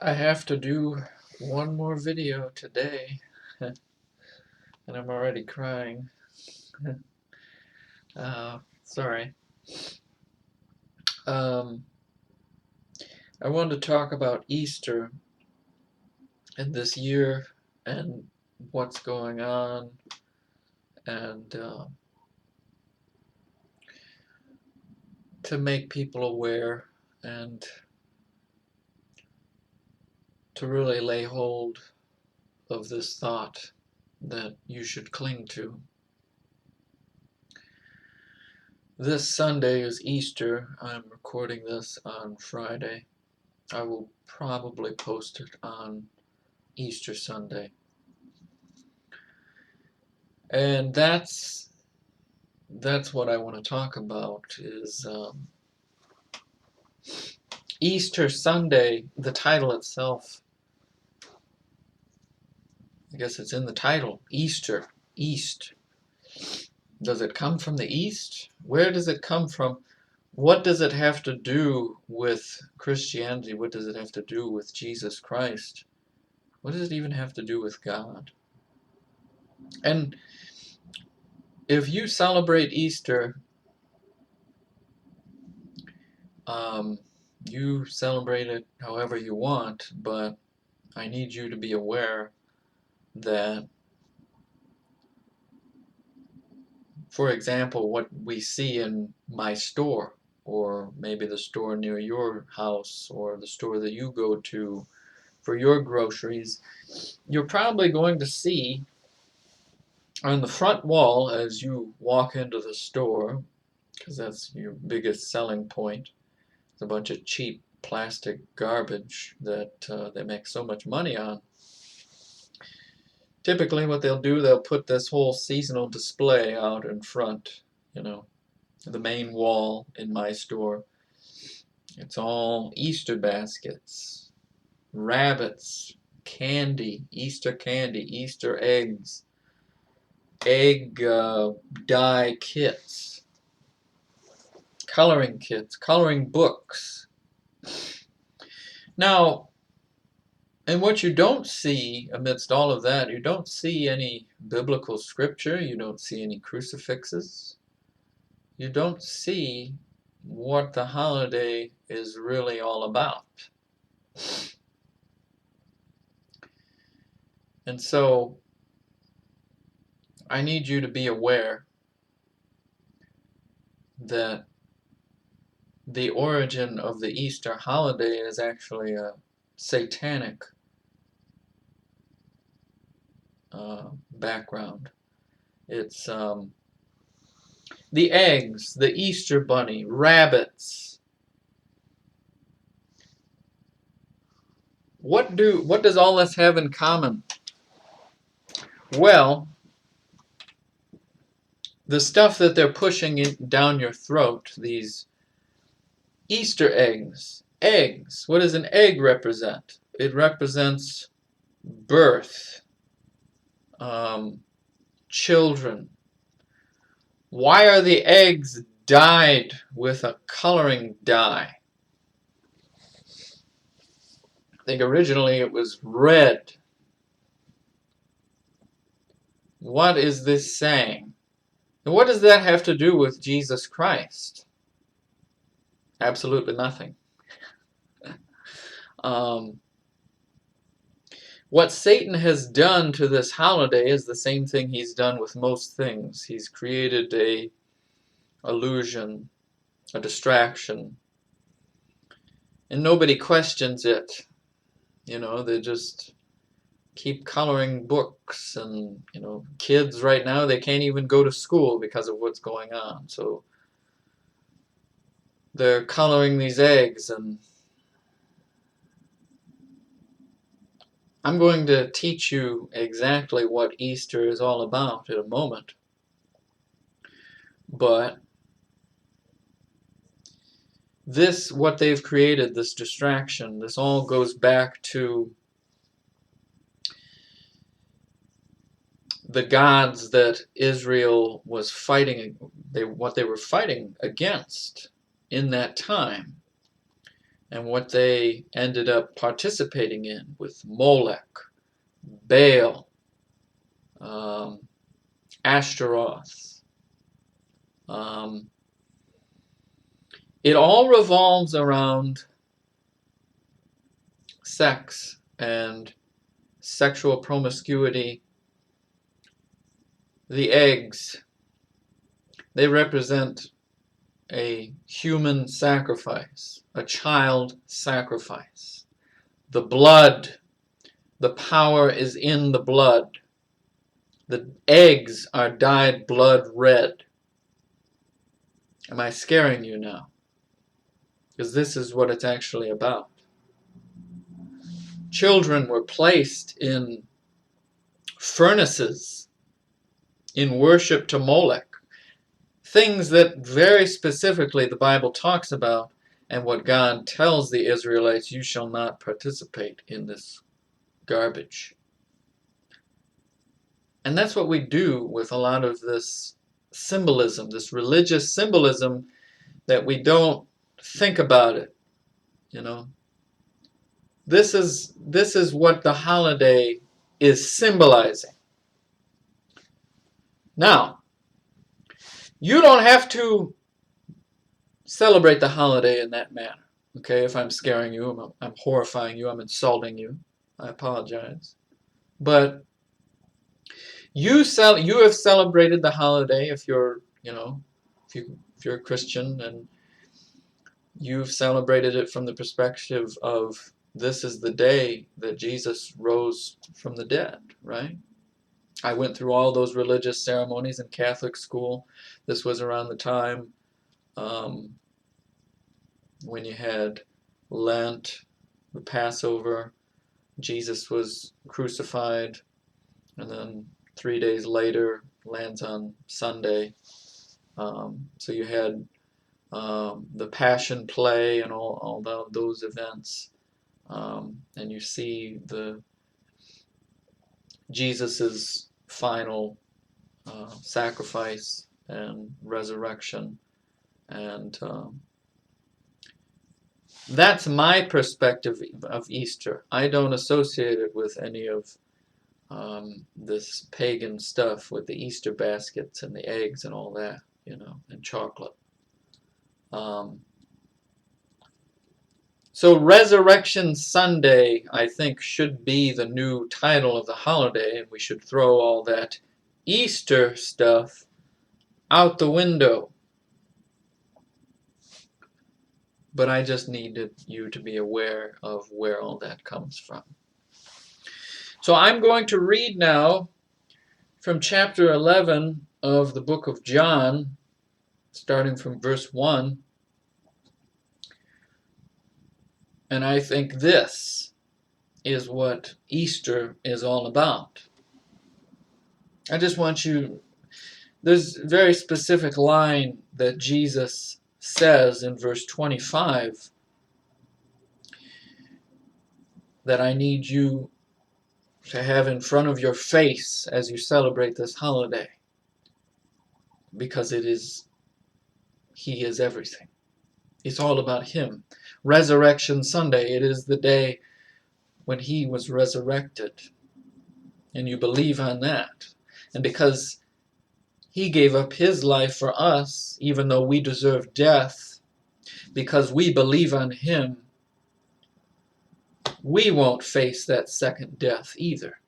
I have to do one more video today, and I'm already crying. Sorry. Um, I wanted to talk about Easter and this year and what's going on, and to make people aware and to really lay hold of this thought that you should cling to. This Sunday is Easter. I'm recording this on Friday. I will probably post it on Easter Sunday. And that's what I want to talk about is Easter Sunday. The title itself, I guess it's in the title, Easter, East. Does it come from the East? Where does it come from? What does it have to do with Christianity? What does it have to do with Jesus Christ? What does it even have to do with God? And if you celebrate Easter, you celebrate it however you want, but I need you to be aware that, for example, what we see in my store, or maybe the store near your house, or the store that you go to for your groceries, you're probably going to see on the front wall as you walk into the store, because that's your biggest selling point. It's a bunch of cheap plastic garbage that they make so much money on. Typically what they'll do, they'll put this whole seasonal display out in front, the main wall in my store. It's all Easter baskets, rabbits, candy, Easter eggs, egg dye kits, coloring books. Now, and what you don't see amidst all of that, you don't see any biblical scripture, you don't see any crucifixes, you don't see what the holiday is really all about. And so, I need you to be aware that the origin of the Easter holiday is actually a satanic background. It's the eggs, the Easter bunny, rabbits. What does all this have in common? Well, the stuff that they're pushing down your throat, these Easter eggs. Eggs. What does an egg represent? It represents birth, children. Why are the eggs dyed with a coloring dye? I think originally it was red. What is this saying? And what does that have to do with Jesus Christ? Absolutely nothing. What Satan has done to this holiday is the same thing he's done with most things. He's created a illusion, a distraction, and nobody questions it. They just keep coloring books, and kids right now, they can't even go to school because of what's going on. So they're coloring these eggs, and I'm going to teach you exactly what Easter is all about in a moment. But what they've created, this distraction, this all goes back to the gods that Israel was fighting, what they were fighting against in that time. and what they ended up participating in with Molech, Baal, Ashtaroth. It all revolves around sex and sexual promiscuity. The eggs, they represent a human sacrifice, a child sacrifice. The blood, the power is in the blood. The eggs are dyed blood red. Am I scaring you now? Because this is what it's actually about. Children were placed in furnaces in worship to Molech. Things that very specifically the Bible talks about, and what God tells the Israelites, you shall not participate in this garbage. And that's what we do with a lot of this symbolism, this religious symbolism, that we don't think about it, you know. This is what the holiday is symbolizing. Now, you don't have to celebrate the holiday in that manner. Okay, if I'm scaring you, I'm horrifying you, I'm insulting you, I apologize. But you have celebrated the holiday if you're, if you're a Christian, and you've celebrated it from the perspective of this is the day that Jesus rose from the dead, right? I went through all those religious ceremonies in Catholic school. This was around the time when you had Lent, the Passover, Jesus was crucified, and then 3 days later lands on Sunday. So you had the Passion Play and all those events, and you see the Jesus's final sacrifice and resurrection, and that's my perspective of Easter. I don't associate it with any of this pagan stuff with the Easter baskets and the eggs and all that, and chocolate. So Resurrection Sunday, I think, should be the new title of the holiday, and we should throw all that Easter stuff out the window. But I just needed you to be aware of where all that comes from. So I'm going to read now from chapter 11 of the book of John, starting from verse 1. And I think this is what Easter is all about. I just want you, there's a very specific line that Jesus says in verse 25 that I need you to have in front of your face as you celebrate this holiday, because He is everything. It's all about Him. Resurrection Sunday, it is the day when He was resurrected, and you believe on that. And because He gave up His life for us, even though we deserve death, because we believe on Him, we won't face that second death either.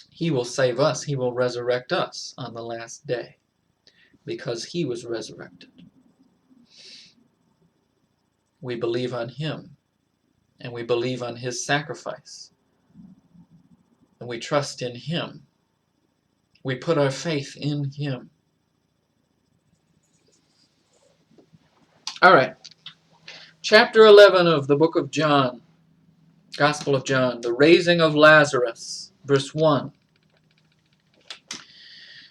He will save us. He will resurrect us on the last day, because He was resurrected. We believe on Him, and we believe on His sacrifice, and we trust in Him. We put our faith in Him. All right. Chapter 11 of the book of John, Gospel of John, the Raising of Lazarus, verse 1.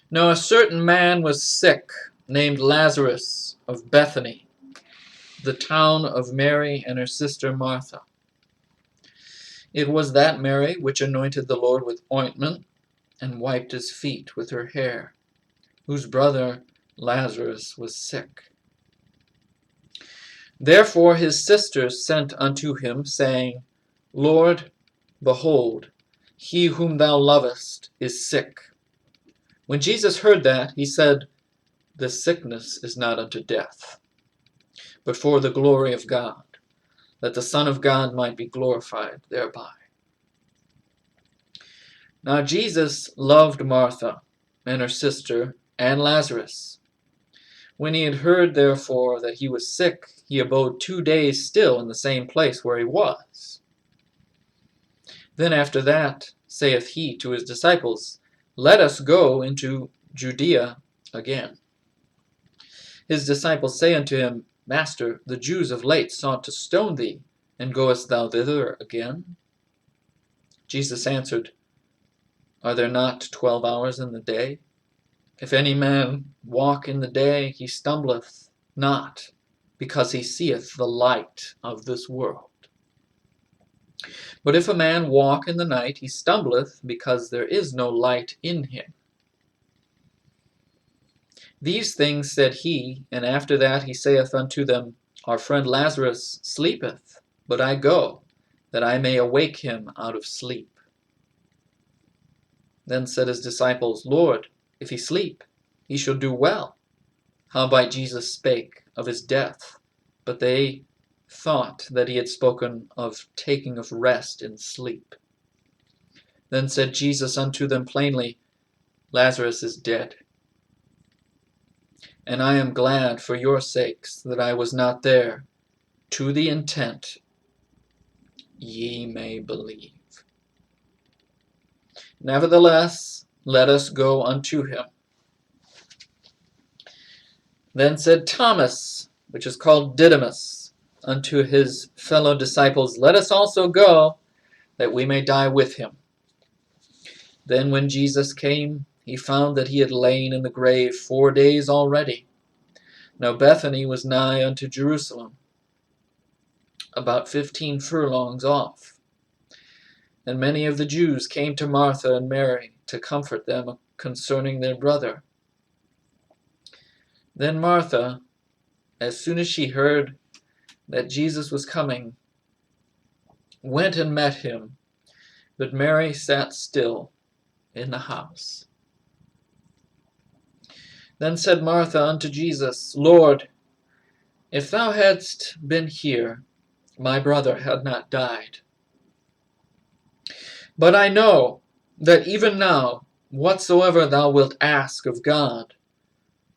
Now a certain man was sick, named Lazarus, of Bethany, the town of Mary and her sister Martha. It was that Mary which anointed the Lord with ointment and wiped His feet with her hair, whose brother Lazarus was sick. Therefore his sisters sent unto him, saying, Lord, behold, he whom thou lovest is sick. When Jesus heard that, he said, This sickness is not unto death, but for the glory of God, that the Son of God might be glorified thereby. Now Jesus loved Martha, and her sister, and Lazarus. When he had heard, therefore, that he was sick, he abode 2 days still in the same place where he was. Then after that saith he to his disciples, Let us go into Judea again. His disciples say unto him, Master, the Jews of late sought to stone thee, and goest thou thither again? Jesus answered, Are there not 12 hours in the day? If any man walk in the day, he stumbleth not, because he seeth the light of this world. But if a man walk in the night, he stumbleth, because there is no light in him. These things said he, and after that he saith unto them, Our friend Lazarus sleepeth, but I go, that I may awake him out of sleep. Then said his disciples, Lord, if he sleep, he shall do well. Howbeit Jesus spake of his death, but they thought that he had spoken of taking of rest in sleep. Then said Jesus unto them plainly, Lazarus is dead. And I am glad for your sakes that I was not there, to the intent ye may believe. Nevertheless, let us go unto him. Then said Thomas, which is called Didymus, unto his fellow disciples, Let us also go, that we may die with him. Then when Jesus came, he found that he had lain in the grave 4 days already. Now Bethany was nigh unto Jerusalem, about 15 furlongs off. And many of the Jews came to Martha and Mary to comfort them concerning their brother. Then Martha, as soon as she heard that Jesus was coming, went and met him, but Mary sat still in the house. Then said Martha unto Jesus, Lord, if thou hadst been here, my brother had not died. But I know that even now, whatsoever thou wilt ask of God,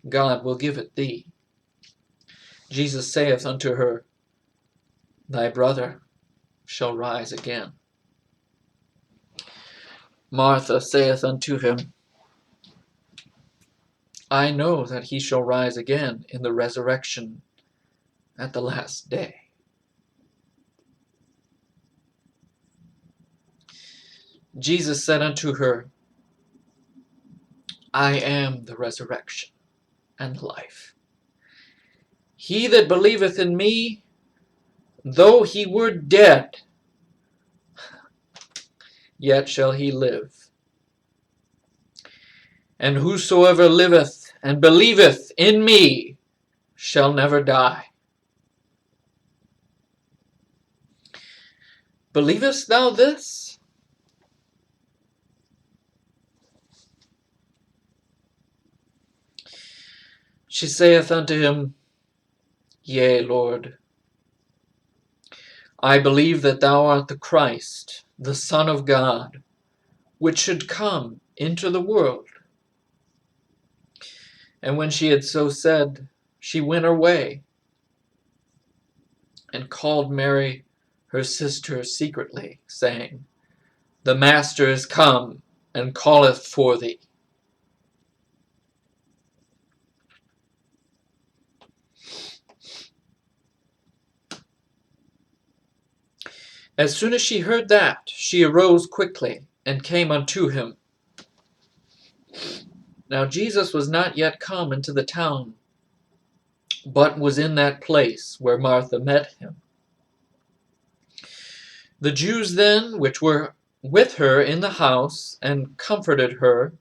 God will give it thee. Jesus saith unto her, Thy brother shall rise again. Martha saith unto him, I know that he shall rise again in the resurrection at the last day. Jesus said unto her, I am the resurrection and life. He that believeth in me, though he were dead, yet shall he live. And whosoever liveth and believeth in me shall never die. Believest thou this? She saith unto him, Yea, Lord, I believe that thou art the Christ, the Son of God, which should come into the world. And when she had so said, she went her way, and called Mary, her sister, secretly, saying, The Master is come, and calleth for thee. As soon as she heard that, she arose quickly, and came unto him. Now Jesus was not yet come into the town, but was in that place where Martha met him. The Jews then, which were with her in the house, and comforted her,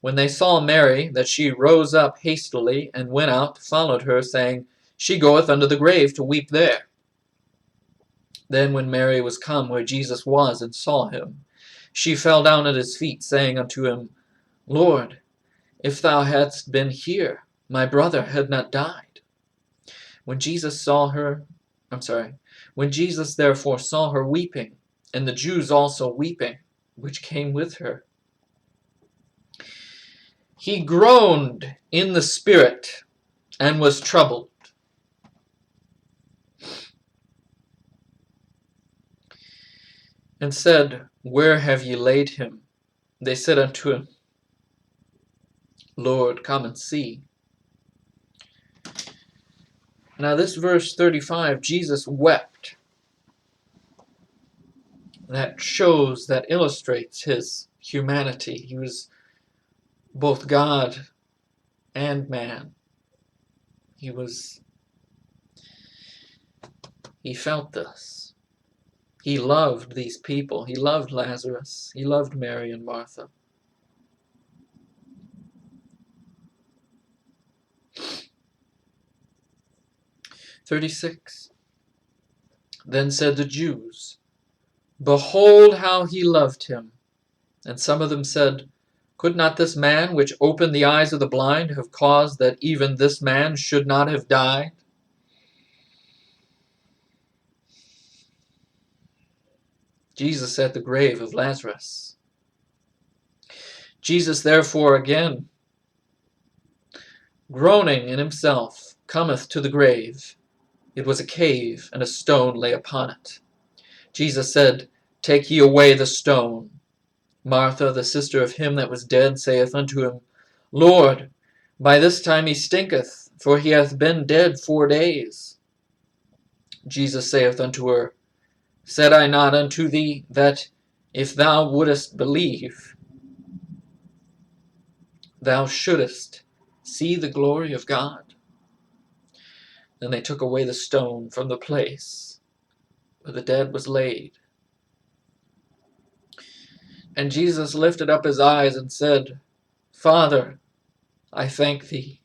when they saw Mary, that she rose up hastily, and went out, followed her, saying, she goeth unto the grave to weep there. Then when Mary was come where Jesus was, and saw him, she fell down at his feet, saying unto him, Lord, if thou hadst been here, my brother had not died. When Jesus therefore saw her weeping, and the Jews also weeping, which came with her, he groaned in the spirit, and was troubled, and said, Where have ye laid him? They said unto him, Lord, come and see. Now this verse 35, Jesus wept. That shows, that illustrates his humanity. He was both God and man. He felt this. He loved these people. He loved Lazarus. He loved Mary and Martha. "36. Then said the Jews, Behold how he loved him. And some of them said, Could not this man which opened the eyes of the blind have caused that even this man should not have died? Jesus at the grave of Lazarus. Jesus therefore again, groaning in himself, cometh to the grave. It was a cave, and a stone lay upon it. Jesus said, Take ye away the stone. Martha, the sister of him that was dead, saith unto him, Lord, by this time he stinketh, for he hath been dead 4 days. Jesus saith unto her, Said I not unto thee, that if thou wouldest believe, thou shouldest see the glory of God? Then they took away the stone from the place where the dead was laid. And Jesus lifted up his eyes and said, Father, I thank thee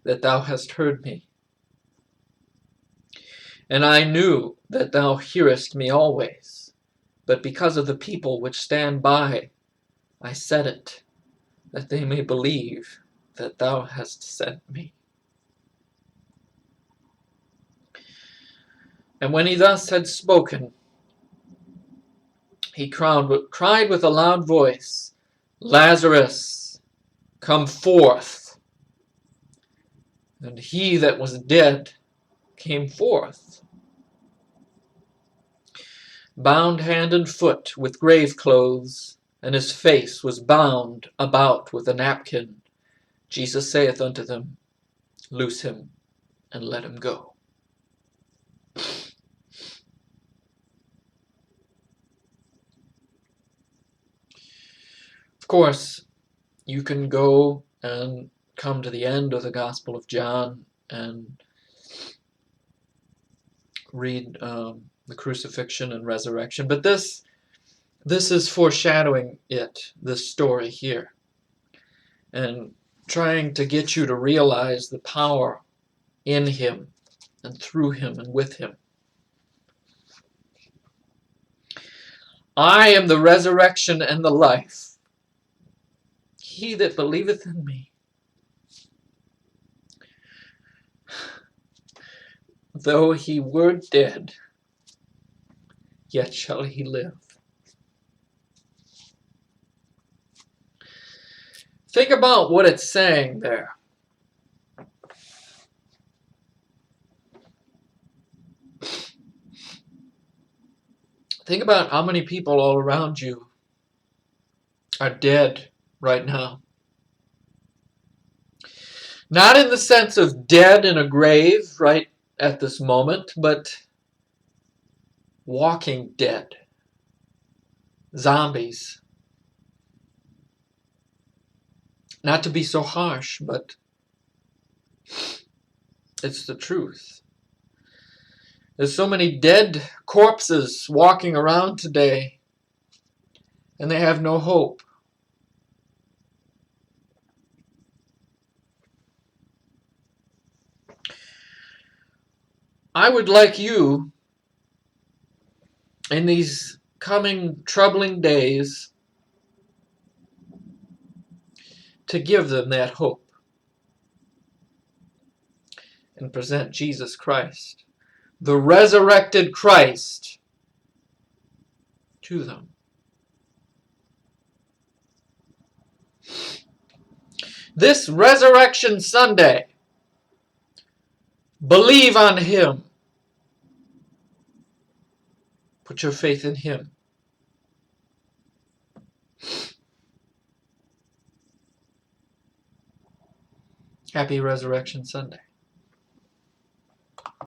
that thou hast heard me. And I knew that thou hearest me always, but because of the people which stand by, I said it, that they may believe that thou hast sent me. And when he thus had spoken, he cried with a loud voice, Lazarus, come forth. And he that was dead came forth, bound hand and foot with grave clothes, and his face was bound about with a napkin. Jesus saith unto them, Loose him, and let him go. Of course, you can go and come to the end of the Gospel of John and read the crucifixion and resurrection, but this is foreshadowing this story here, and trying to get you to realize the power in him and through him and with him. I am the resurrection and the life. He that believeth in me, though he were dead, yet shall he live. Think about what it's saying there. Think about how many people all around you are dead right now. Not in the sense of dead in a grave right at this moment, but walking dead. Zombies. Not to be so harsh, but it's the truth. There's so many dead corpses walking around today, and they have no hope. I would like you, in these coming troubling days, to give them that hope and present Jesus Christ, the resurrected Christ, to them. This Resurrection Sunday, believe on Him. Put your faith in Him. Happy Resurrection Sunday.